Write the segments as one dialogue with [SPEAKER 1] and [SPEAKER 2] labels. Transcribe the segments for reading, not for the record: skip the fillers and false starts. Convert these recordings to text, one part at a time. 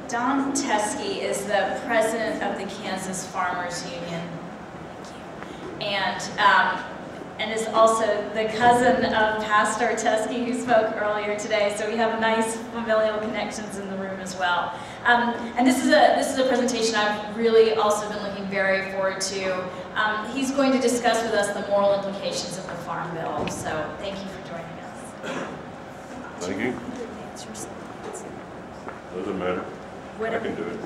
[SPEAKER 1] Donn Teske is the president of the Kansas Farmers Union. And is also the cousin of Pastor Teske, who spoke earlier today. So we have nice familial connections in the room as well. And this is a presentation I've really also been looking very forward to. He's going to discuss with us the moral implications of the Farm Bill. So thank you for joining us.
[SPEAKER 2] Thank you. Doesn't matter.
[SPEAKER 1] Whatever.
[SPEAKER 2] I can do it.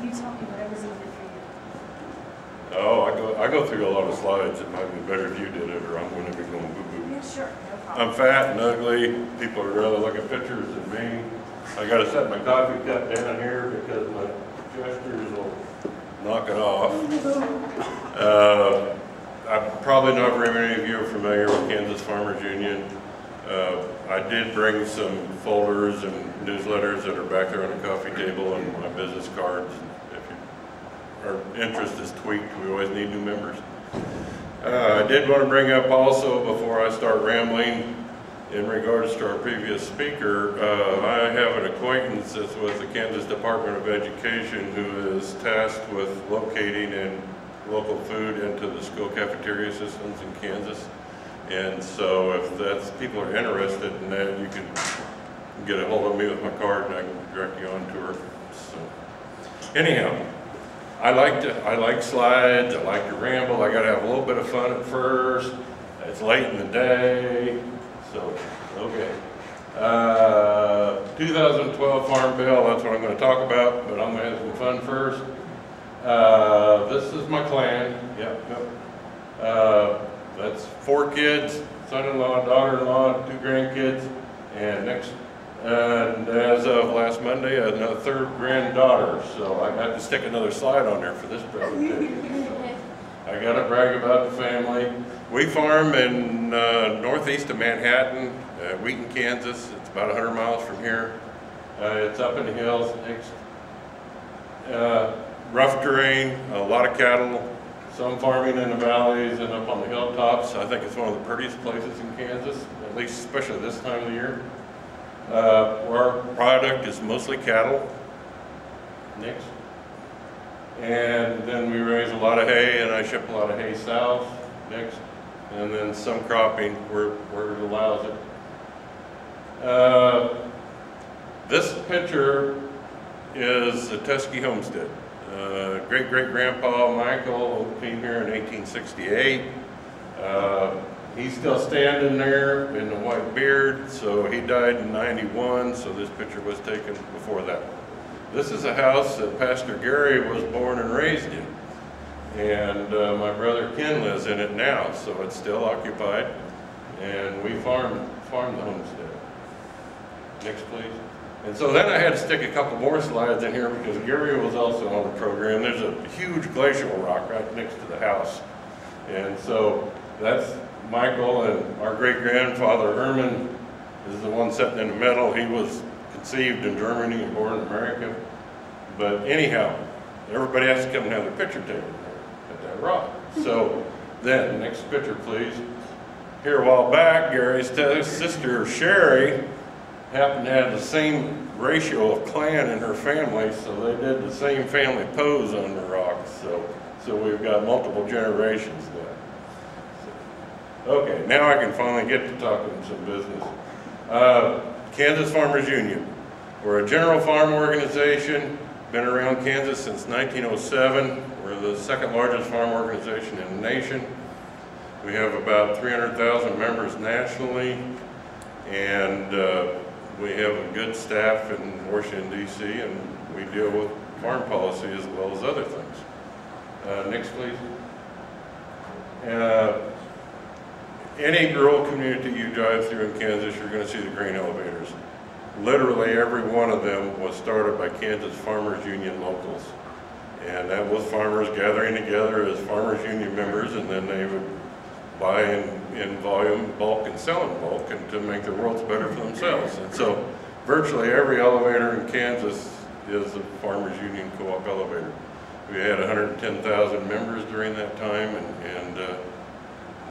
[SPEAKER 1] You tell me whatever's easier for you.
[SPEAKER 2] Oh, I go through a lot of slides. It might be better if you did it, or I'm going to be going boo-boo.
[SPEAKER 1] Yeah, sure, no problem.
[SPEAKER 2] I'm fat and ugly. People would rather look at pictures than me. I got to set my coffee cup down here because my gestures will knock it off. I'm probably not very many of you are familiar with Kansas Farmers Union. I did bring some folders and newsletters that are back there on the coffee table and my business cards. If our interest is tweaked, we always need new members. I did want to bring up also, before I start rambling, in regards to our previous speaker, I have an acquaintance that's with the Kansas Department of Education who is tasked with locating in local food into the school cafeteria systems in Kansas. And so if people are interested in that, you can get a hold of me with my card and I can direct you on to her. So anyhow, I like slides, I like to ramble, I gotta have a little bit of fun at first. It's late in the day, so okay. 2012 Farm Bill, that's what I'm gonna talk about, but I'm gonna have some fun first. This is my clan, yep. That's 4 kids, son-in-law, daughter-in-law, 2 grandkids, and as of last Monday, another 3rd granddaughter. So I had to stick another slide on there for this presentation. I got to brag about the family. We farm in northeast of Manhattan, Wheaton, Kansas. It's about 100 miles from here. It's up in the hills. Rough terrain, a lot of cattle. Some farming in the valleys and up on the hilltops. I think it's one of the prettiest places in Kansas, at least especially this time of the year. Our product is mostly cattle. Next. And then we raise a lot of hay, and I ship a lot of hay south. Next. And then some cropping where it allows it. This picture is the Teske homestead. Great-great-grandpa Michael came here in 1868. He's still standing there in the white beard, so he died in 91, so this picture was taken before that. This is a house that Pastor Gary was born and raised in, and my brother Ken lives in it now, so it's still occupied, and we farm the homestead. Next, please. And so then I had to stick a couple more slides in here because Gary was also on the program. There's a huge glacial rock right next to the house. And so that's Michael, and our great-grandfather Herman is the one sitting in the middle. He was conceived in Germany and born in America. But anyhow, everybody has to come and have their picture taken at that rock. So then, next picture please. Here a while back, Gary's sister Sherry happened to have the same ratio of clan in her family, so they did the same family pose on the rocks. So we've got multiple generations there. So, okay, now I can finally get to talking some business. Kansas Farmers Union. We're a general farm organization, been around Kansas since 1907. We're the 2nd largest farm organization in the nation. We have about 300,000 members nationally, and we have a good staff in Washington, D.C., and we deal with farm policy as well as other things. Next, please. Any rural community you drive through in Kansas, you're going to see the grain elevators. Literally every one of them was started by Kansas Farmers Union locals. And that was farmers gathering together as Farmers Union members, and then they would buy in volume, bulk, and sell in bulk, and to make their worlds better for themselves. And so virtually every elevator in Kansas is a Farmers Union co-op elevator. We had 110,000 members during that time, and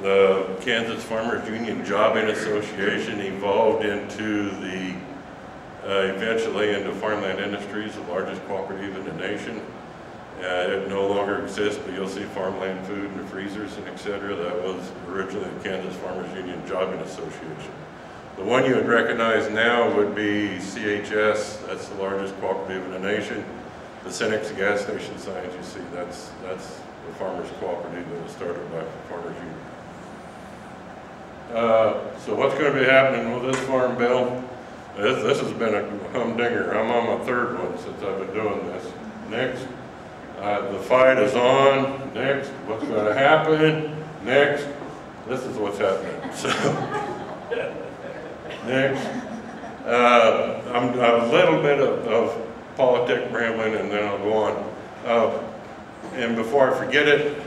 [SPEAKER 2] the Kansas Farmers Union Jobbing Association evolved into the eventually into Farmland Industries, the largest cooperative in the nation. It no longer exists, but you'll see Farmland Food in the freezers and et cetera. That was originally the Kansas Farmers Union Jobbing Association. The one you would recognize now would be CHS. That's the largest cooperative in the nation. The Cenex gas station signs you see, that's the farmers cooperative that was started by Farmers Union. So what's going to be happening with this farm bill? This has been a humdinger. I'm on my third one since I've been doing this. Next. The fight is on. Next. What's going to happen? Next. This is what's happening. So, next. I'm a little bit of politic rambling and then I'll go on. And before I forget it,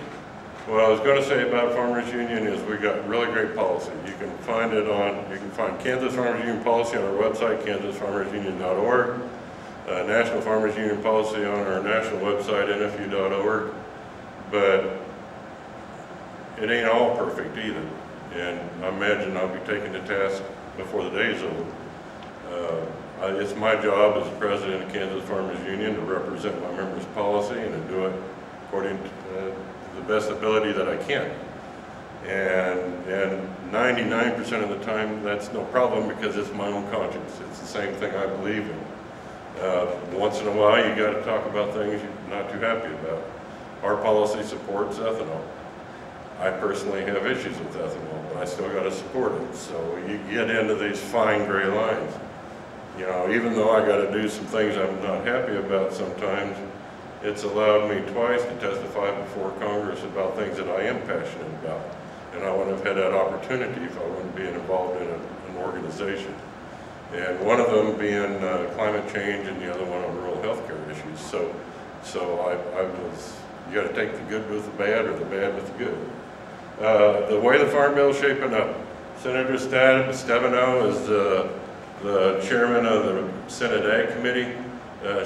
[SPEAKER 2] what I was going to say about Farmers Union is we got really great policy. You can find Kansas Farmers Union policy on our website, kansasfarmersunion.org. National Farmers Union policy on our national website, nfu.org. But it ain't all perfect either. And I imagine I'll be taking the task before the day's over. It's my job as president of Kansas Farmers Union to represent my members' policy and to do it according to the best ability that I can. And 99% of the time that's no problem because it's my own conscience. It's the same thing I believe in. Once in a while you got to talk about things you're not too happy about. Our policy supports ethanol. I personally have issues with ethanol, but I still got to support it. So you get into these fine gray lines. You know, even though I got to do some things I'm not happy about sometimes, it's allowed me twice to testify before Congress about things that I am passionate about. And I wouldn't have had that opportunity if I wouldn't be involved in an organization. And one of them being climate change and the other one on rural health care issues. So you got to take the good with the bad or the bad with the good. The way the Farm Bill is shaping up, Senator Stabenow is the chairman of the Senate Ag Committee.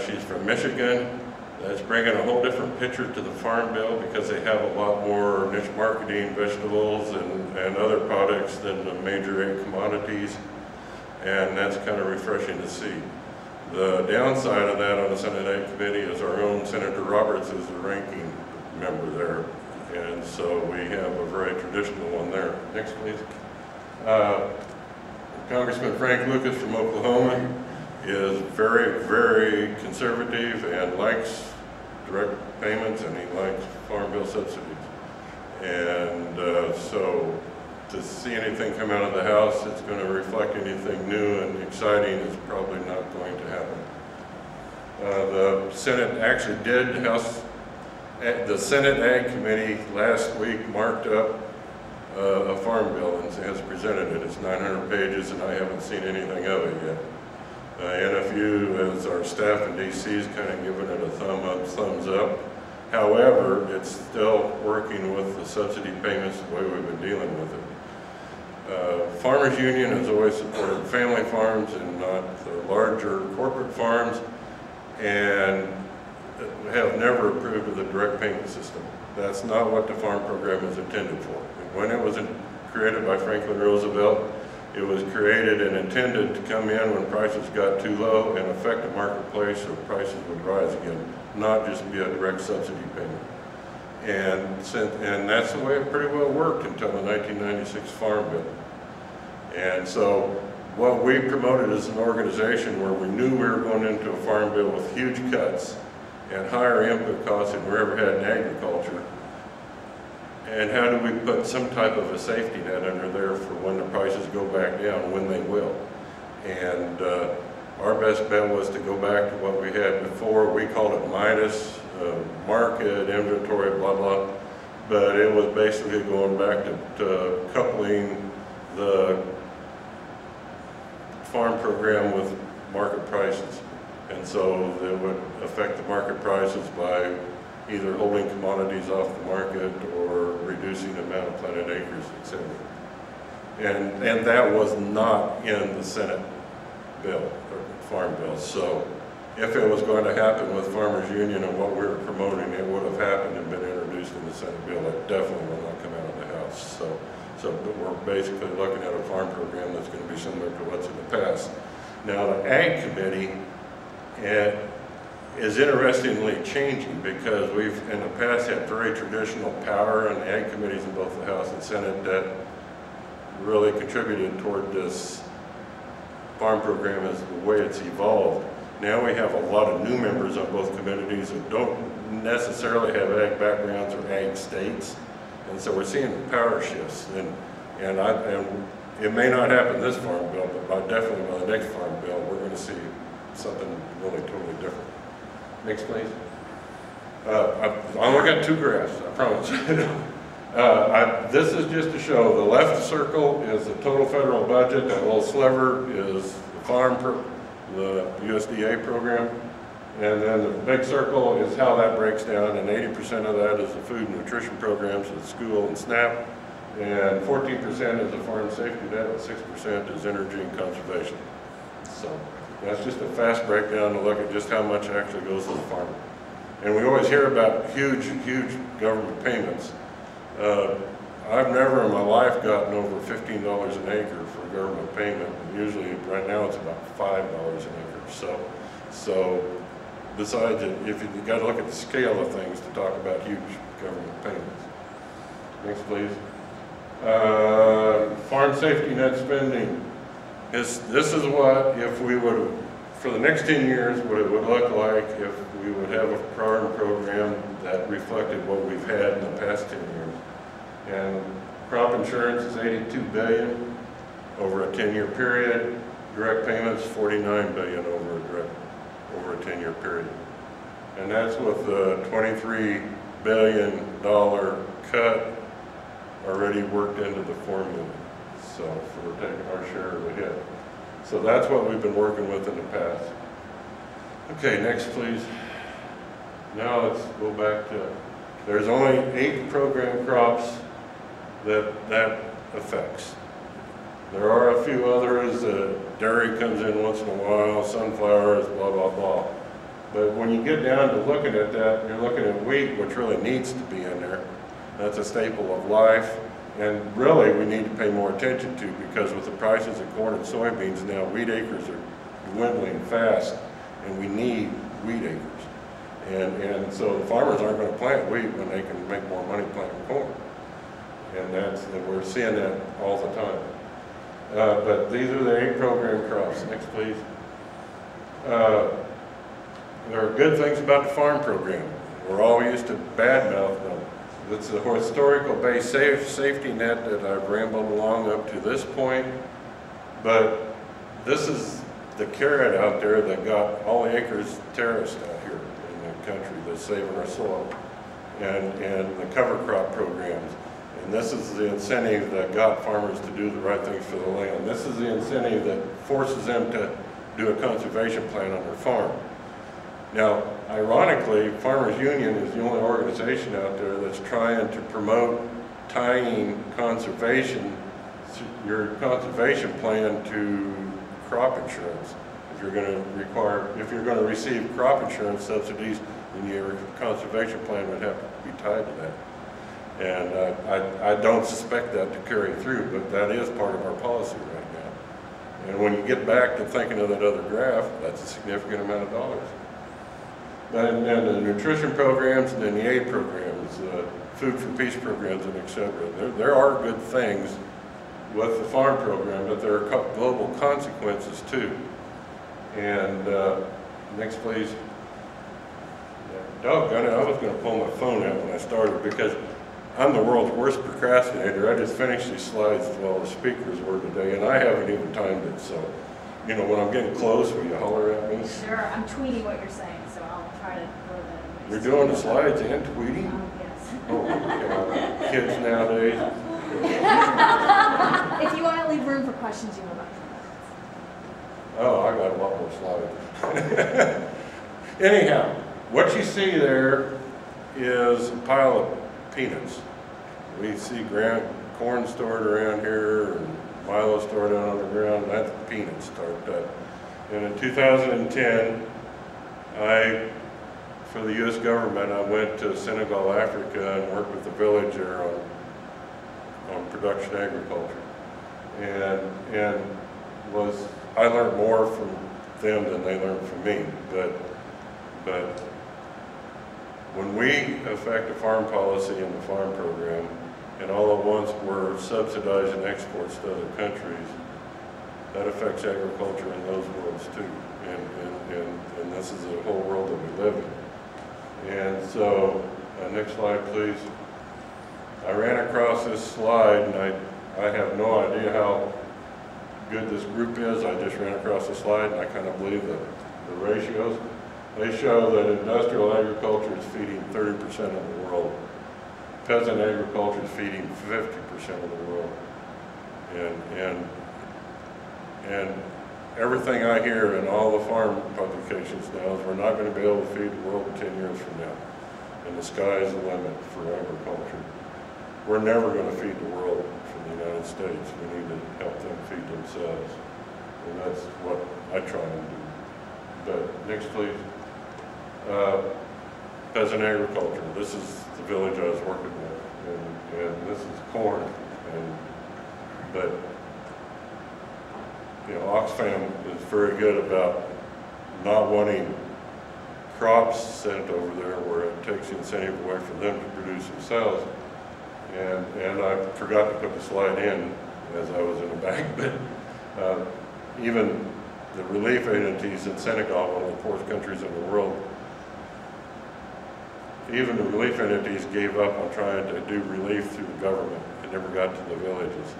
[SPEAKER 2] She's from Michigan. That's bringing a whole different picture to the Farm Bill because they have a lot more niche marketing, vegetables and other products than the major ag commodities. And that's kind of refreshing to see. The downside of that on the Senate Ag Committee is our own Senator Roberts is the ranking member there. And so we have a very traditional one there. Next, please. Congressman Frank Lucas from Oklahoma is very, very conservative and likes direct payments and he likes Farm Bill subsidies. And so to see anything come out of the House that's going to reflect anything new and exciting is probably not going to happen. The Senate actually did, the Senate Ag Committee last week marked up a Farm Bill and has presented it. It's 900 pages and I haven't seen anything of it yet. NFU, as our staff in DC, is kind of giving it a thumb up, thumbs up. However, it's still working with the subsidy payments the way we've been dealing with it. Farmers Union has always supported family farms and not the larger corporate farms, and have never approved of the direct payment system. That's not what the farm program is intended for. When it was created by Franklin Roosevelt, it was created and intended to come in when prices got too low and affect the marketplace so prices would rise again, not just be a direct subsidy payment. And that's the way it pretty well worked until the 1996 Farm Bill. And so what we promoted as an organization where we knew we were going into a Farm Bill with huge cuts and higher input costs than we ever had in agriculture. And how do we put some type of a safety net under there for when the prices go back down, when they will. And our best bet was to go back to what we had before. We called it Midas, market, inventory, blah, blah. But it was basically going back to coupling the farm program with market prices. And so it would affect the market prices by either holding commodities off the market or reducing the amount of planted acres, etc. And that was not in the Senate bill, or Farm Bill. So if it was going to happen with Farmers Union and what we were promoting, it would have happened and been introduced in the Senate bill. It definitely will not come out of the House. So we're basically looking at a farm program that's going to be similar to what's in the past. Now the Ag Committee is interestingly changing, because we've in the past had very traditional power and Ag committees in both the House and Senate that really contributed toward this farm program as the way it's evolved. Now we have a lot of new members on both committees that don't necessarily have Ag backgrounds or Ag states, and so we're seeing power shifts. And it may not happen this farm bill, but definitely by the next farm bill, we're going to see something really totally different. Next, please. I only got 2 graphs, I promise. This is just to show the left circle is the total federal budget. That little sliver is the USDA program. And then the big circle is how that breaks down, and 80% of that is the food and nutrition programs at school and SNAP. And 14% is the farm safety net, and 6% is energy and conservation. So that's just a fast breakdown to look at just how much actually goes to the farmer. And we always hear about huge, huge government payments. I've never in my life gotten over $15 an acre for government payment. Usually, right now, it's about $5 an acre. So besides it, if you've got to look at the scale of things to talk about huge government payments. Next, please. Farm safety net spending. This is what, if we would, for the next 10 years, what it would look like if we would have a farm program that reflected what we've had in the past 10 years. And crop insurance is $82 billion over a 10-year period. Direct payments, $49 billion over a 10-year period. And that's with the $23 billion cut already worked into the formula. So we're taking our share of the hit. So that's what we've been working with in the past. Okay, next please. Now let's go back to, there's only 8 program crops that affects. There are a few others, dairy comes in once in a while, sunflowers, blah, blah, blah. But when you get down to looking at that, you're looking at wheat, which really needs to be in there. That's a staple of life. And really, we need to pay more attention to, because with the prices of corn and soybeans now, wheat acres are dwindling fast, and we need wheat acres. And so the farmers aren't going to plant wheat when they can make more money planting corn. And we're seeing that all the time. But these are the 8 program crops. Next, please. There are good things about the farm program. We're all used to badmouth them. It's a historical-based safety net that I've rambled along up to this point. But this is the carrot out there that got all the acres terraced out here in the country that's saving our soil, and the cover crop programs. And this is the incentive that got farmers to do the right things for the land. This is the incentive that forces them to do a conservation plan on their farm. Now, ironically, Farmers Union is the only organization out there that's trying to promote tying your conservation plan to crop insurance. If you're going to receive crop insurance subsidies, then your conservation plan would have to be tied to that. And I don't suspect that to carry through, but that is part of our policy right now. And when you get back to thinking of that other graph, that's a significant amount of dollars. And then the nutrition programs, and then the aid programs, food for peace programs, and et cetera. There are good things with the farm program, but there are global consequences too. And next, please. Doggone it, I was going to pull my phone out when I started, because I'm the world's worst procrastinator. I just finished these slides while the speakers were today, and I haven't even timed it. So, you know, when I'm getting close, will you holler at me?
[SPEAKER 3] Sure, I'm tweeting what you're saying, so I'll try to throw that in.
[SPEAKER 2] You're doing the slides and tweeting?
[SPEAKER 3] Yes.
[SPEAKER 2] Oh, okay. Kids nowadays.
[SPEAKER 3] If you want to leave room for questions, you will not.
[SPEAKER 2] Oh, I got a lot more slides. Anyhow, what you see there is a pile of peanuts. We see corn stored around here, and milo stored out on the ground, and that's peanuts started up. And in 2010, for the U.S. government, I went to Senegal, Africa, and worked with the villager on production agriculture, and was I learned more from them than they learned from me. But when we affect a farm policy in the farm program, and all at once we're subsidizing exports to other countries, that affects agriculture in those worlds too. And this is the whole world that we live in. And so, next slide please. I ran across this slide, and I have no idea how good this group is. I just ran across the slide, and I kind of believe that the ratios. They show that industrial agriculture is feeding 30% of the world. Peasant agriculture is feeding 50% of the world. And everything I hear in all the farm publications now is we're not going to be able to feed the world 10 years from now. And the sky is the limit for agriculture. We're never going to feed the world from the United States. We need to help them feed themselves. And that's what I try and do. But next please. Peasant agriculture. This is the village I was working with. And this is corn. But you know, Oxfam is very good about not wanting crops sent over there where it takes the incentive away from them to produce themselves. And I forgot to put the slide in as I was in the back, but even the relief agencies in Senegal, one of the poorest countries in the world, even the relief entities gave up on trying to do relief through the government. It never got to the villages.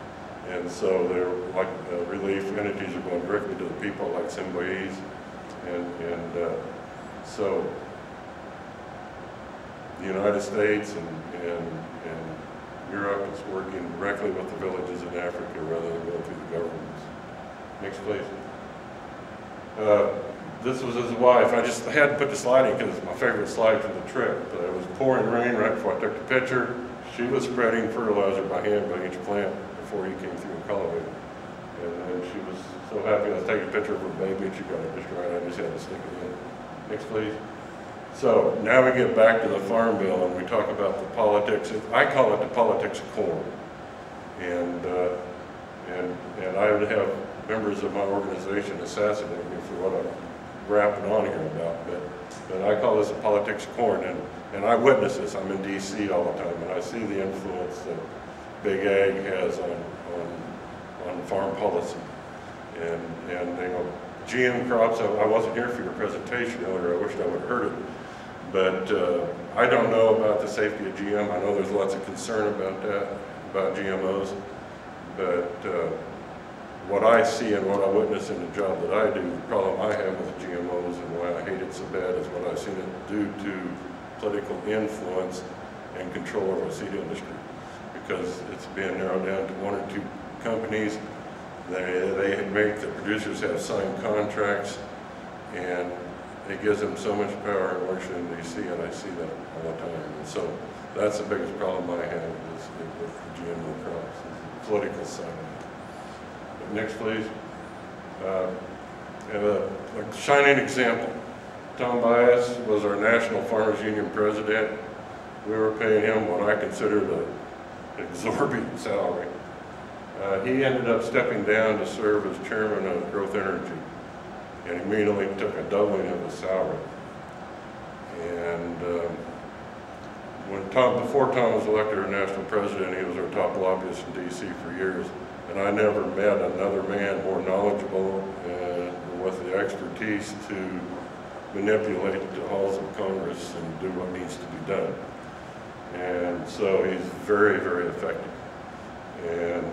[SPEAKER 2] And so they're like relief entities are going directly to the people like Zimbabwe's. So the United States and Europe is working directly with the villages in Africa rather than going through the governments. Next please. This was his wife. I just had to put the slide in because it's my favorite slide from the trip. It was pouring rain right before I took the picture. She was spreading fertilizer by hand by each plant before he came through and cultivated. And then she was so happy I was taking a picture of her baby and she got it just right. I just had to stick it in. Next please. So now we get back to the Farm Bill and we talk about the politics. I call it the politics of corn. And I would have members of my organization assassinate me for what I'm rapping on here about, but I call this the politics of corn, and I witness this. I'm in DC all the time, and I see the influence that Big Ag has on farm policy. And you know, GM crops, I wasn't here for your presentation earlier, I wished I would have heard it, but I don't know about the safety of GM. I know there's lots of concern about that, about GMOs, but what I see and what I witness in the job that I do, the problem I have with GMOs and why I hate it so bad is what I've seen it do to political influence and control over the seed industry. Because it's being narrowed down to one or two companies. They make the producers have signed contracts, and it gives them so much power in Washington, D.C., and I see that all the time. And so that's the biggest problem I have is with the GMO crops, is the political side of it. Next, please. A shining example. Tom Bias was our National Farmers Union president. We were paying him what I considered an exorbitant salary. He ended up stepping down to serve as chairman of Growth Energy, and immediately took a doubling of his salary. And before Tom was elected our national president, he was our top lobbyist in D.C. for years. And I never met another man more knowledgeable and with the expertise to manipulate the halls of Congress and do what needs to be done. And so he's very, very effective. And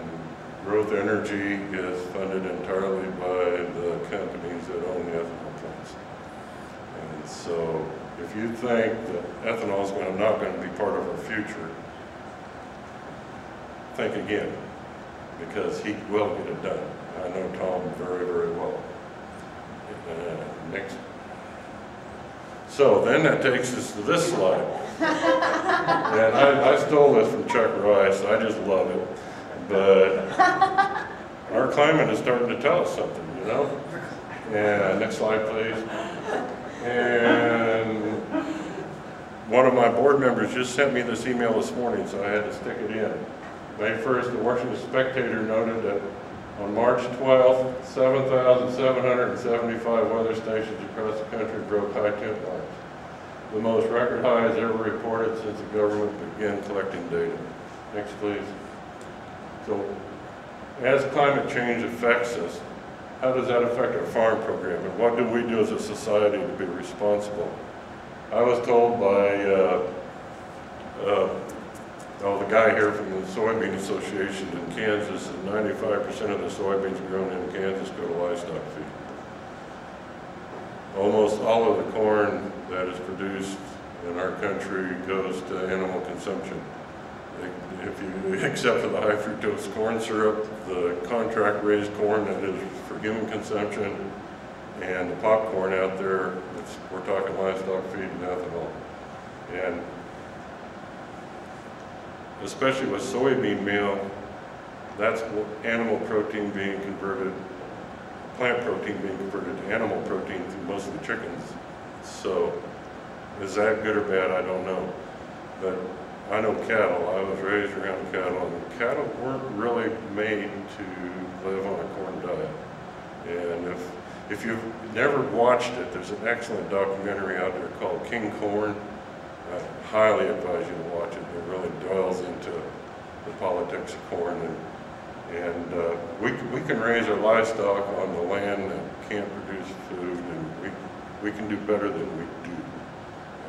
[SPEAKER 2] Growth Energy is funded entirely by the companies that own the ethanol plants. And so if you think that ethanol is not going to be part of our future, think again, because he will get it done. I know Tom very, very well. Next. So then that takes us to this slide. And I stole this from Chuck Rice. I just love it. But our climate is starting to tell us something, you know? And next slide, please. And one of my board members just sent me this email this morning, so I had to stick it in. May 1st, the Washington Spectator noted that On March 12th, 7,775 weather stations across the country broke high temp lines, the most record highs ever reported since the government began collecting data. Next, please. So, as climate change affects us, how does that affect our farm program, and what do we do as a society to be responsible? I was told by the guy here from the Soybean Association in Kansas that 95% of the soybeans grown in Kansas go to livestock feed. Almost all of the corn that is produced in our country goes to animal consumption. If you, except for the high fructose corn syrup, the contract raised corn that is for human consumption, and the popcorn out there, we're talking livestock feed and ethanol. And especially with soybean meal, that's animal protein being converted, plant protein being converted to animal protein through most of the chickens. So is that good or bad? I don't know. But I know cattle. I was raised around cattle, and cattle weren't really made to live on a corn diet. And if you've never watched it, there's an excellent documentary out there called King Corn. I highly advise you to watch it. It really dwells into the politics of corn, and we can raise our livestock on the land that can't produce food, and we can do better than we do.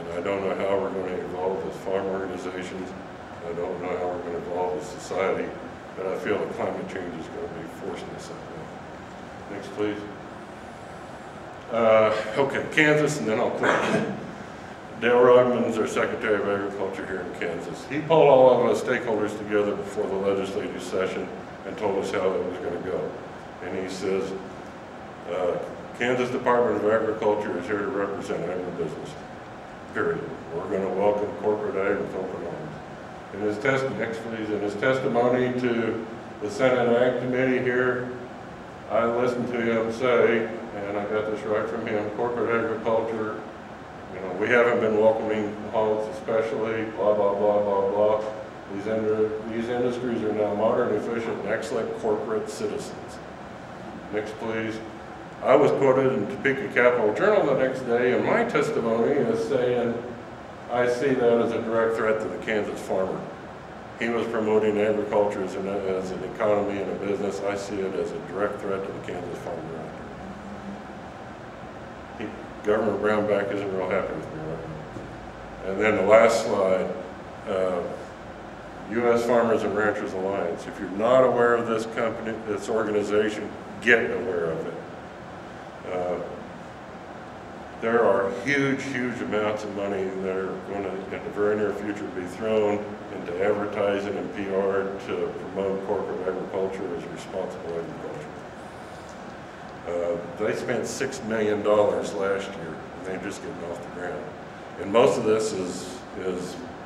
[SPEAKER 2] And I don't know how we're going to evolve as farm organizations. I don't know how we're going to evolve as society, but I feel that climate change is going to be forcing us that way. Next, please. Okay, Kansas, and then I'll close. Dale Rodman's our Secretary of Agriculture here in Kansas. He pulled all of us stakeholders together before the legislative session and told us how it was going to go. And he says, Kansas Department of Agriculture is here to represent agribusiness, period. We're going to welcome corporate ag with open arms. In his in his testimony to the Senate Ag Committee here, I listened to him say, and I got this right from him, corporate agriculture, you know, we haven't been welcoming hogs especially, blah, blah, blah, blah, blah. These industries are now modern, efficient, and excellent corporate citizens. Next, please. I was quoted in Topeka Capital Journal the next day, and my testimony is saying, I see that as a direct threat to the Kansas farmer. He was promoting agriculture as an economy and a business. I see it as a direct threat to the Kansas farmer out there. Governor Brownback isn't real happy with me right now. And then the last slide, U.S. Farmers and Ranchers Alliance. If you're not aware of this company, this organization, get aware of it. There are huge, huge amounts of money that are going to, in the very near future, be thrown into advertising and PR to promote corporate agriculture as responsible agriculture. They spent $6 million last year, and they're just getting off the ground. And most of this is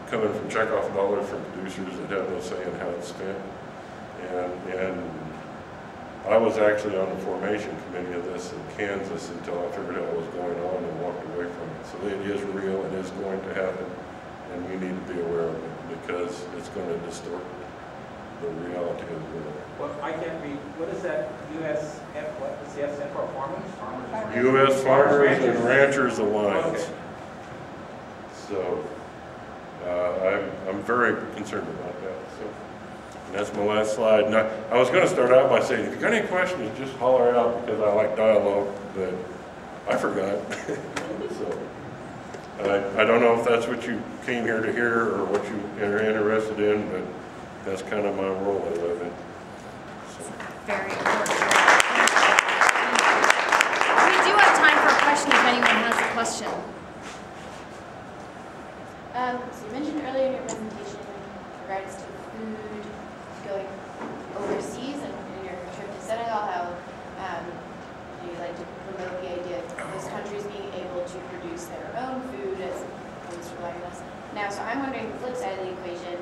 [SPEAKER 2] coming from checkoff dollars from producers that have no say in how it's spent. And I was actually on the formation committee of this in Kansas until I figured out what was going on and walked away from it. So it is real, it is going to happen, and we need to be aware of it because it's going to distort the reality of the world.
[SPEAKER 4] Well, I can't read. What is that USF? What does the F stand for? Farmers?
[SPEAKER 2] U.S. Farmers and Ranchers Alliance.
[SPEAKER 4] Okay.
[SPEAKER 2] So I'm very concerned about that. So. And that's my last slide. And I was going to start out by saying, if you've got any questions, just holler out because I like dialogue, but I forgot. So I don't know if that's what you came here to hear or what you are interested in, but that's kind of my role I live in. So.
[SPEAKER 1] Very important. We do have time for a question if anyone has a question.
[SPEAKER 5] So you mentioned earlier in your presentation in regards to food going overseas and in your trip to Senegal, how you like to promote the idea of those countries being able to produce their own food as opposed to relying on us. Now, so I'm wondering the flip side of the equation,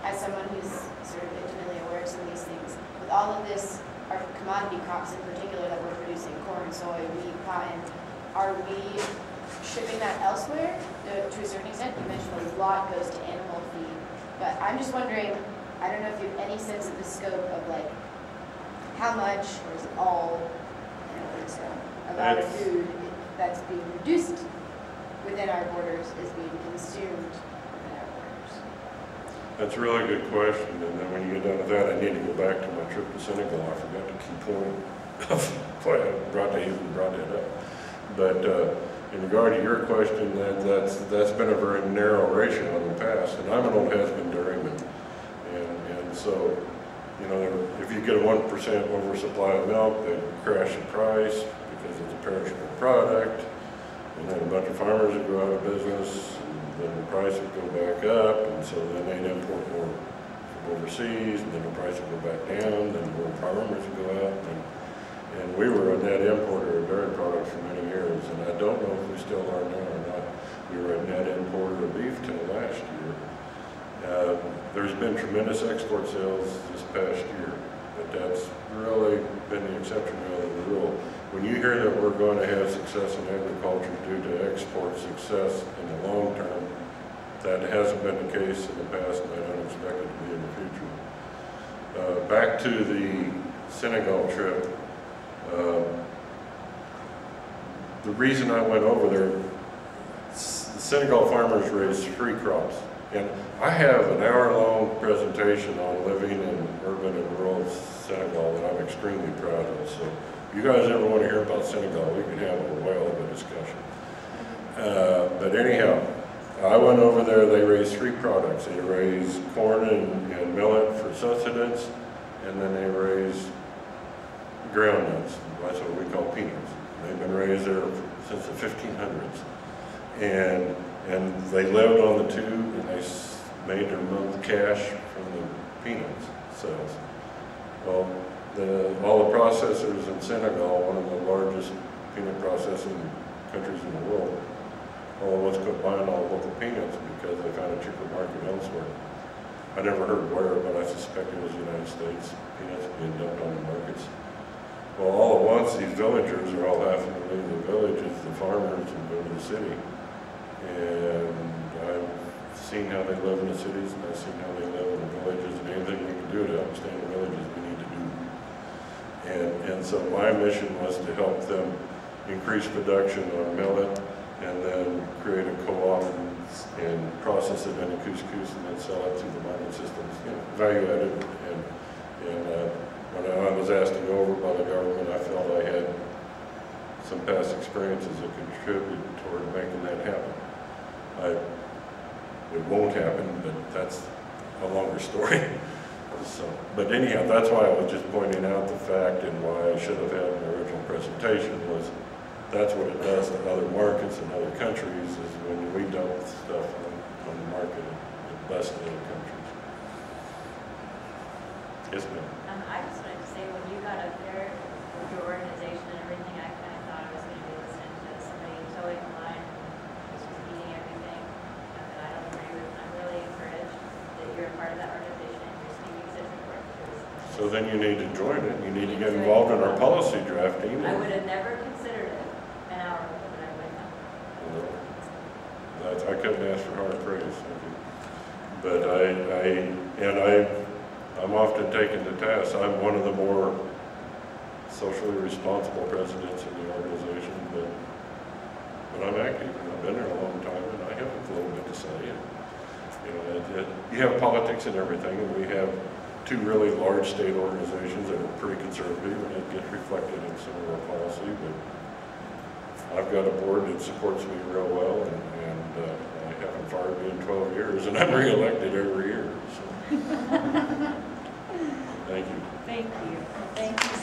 [SPEAKER 5] as someone who's sort of intimately aware of some of these things, with all of this, our commodity crops in particular that we're producing, corn, soy, wheat, cotton, are we shipping that elsewhere to a certain extent? You mentioned a lot goes to animal feed, but I'm just wondering, I don't know if you have any sense of the scope of like how much, or is it all, you know, it's amount of food that's being produced within our borders is being consumed within our borders?
[SPEAKER 2] That's a really good question, and then when you get done with that, I need to go back to my trip to Senegal. I forgot the key point of why I brought that up. But in regard to your question, that's been a very narrow ratio in the past, and I'm an old has-been dairyman, and so, you know, if you get a 1% oversupply of milk, they crash the price because it's a perishable product, and then a bunch of farmers would go out of business, and then the price would go back up, and so then they'd import more from overseas, and then the price would go back down, then more farmers would go out, and we were a net importer of dairy products for many years, and I don't know if we still are now or not. We were a net importer of beef till last year. There's been tremendous export sales this past year, but that's really been the exception rather than the rule. When you hear that we're going to have success in agriculture due to export success in the long term, that hasn't been the case in the past, and I don't expect it to be in the future. Back to the Senegal trip. The reason I went over there, the Senegal farmers raise 3 crops. And I have an hour-long presentation on living in urban and rural Senegal that I'm extremely proud of. So if you guys ever want to hear about Senegal, we can have a whale of a discussion. But anyhow, I went over there, they raise 3 products. They raise corn and millet for sustenance, and then they raise groundnuts. That's what we call peanuts. They've been raised there since the 1500s. And they lived on the two, and they made their month cash from the peanuts sales. Well, all the processors in Senegal, one of the largest peanut processing countries in the world, all was buying all local peanuts because they found a cheaper market elsewhere. I never heard where, but I suspect it was the United States. Peanuts being dumped on the markets. Well, all at once, these villagers are all having to leave the villages, the farmers, and go to the city. And I've seen how they live in the cities, and I've seen how they live in the villages, and anything we can do to help stay in the villages, we need to do. And so my mission was to help them increase production on millet, and then create a co-op and process it into couscous, and then sell it through the market systems, you know, value added. And when I was asked to go over by the government, I felt I had some past experiences that contributed toward making that happen. It won't happen, but that's a longer story. So, but anyhow, that's why I was just pointing out the fact, and why I should have had an original presentation was that's what it does to other markets and other countries, is when we dump stuff on the market, it busts in other countries. Yes, ma'am.
[SPEAKER 3] I just wanted to say, when you got up there with your organization and everything, I kind of thought I was going to be listening to somebody towing a line who's just eating everything. And I don't agree with. I'm really encouraged that you're a part of that organization and you're speaking such important truths.
[SPEAKER 2] So then you need to join it. You need to get involved in our policy drafting.
[SPEAKER 3] I would have never considered it an hour ago, but I would have.
[SPEAKER 2] I couldn't ask for hard praise. But I'm often taken to task. I'm one of the more socially responsible presidents in the organization, but I'm active, and I've been there a long time, and I have a little bit to say. And, you know, you have politics and everything, and we have 2 really large state organizations that are pretty conservative, and it gets reflected in some of our policy. But I've got a board that supports me real well, and I haven't fired me in 12 years, and I'm re-elected every year. So. Thank you.
[SPEAKER 1] Thank you. Thank you.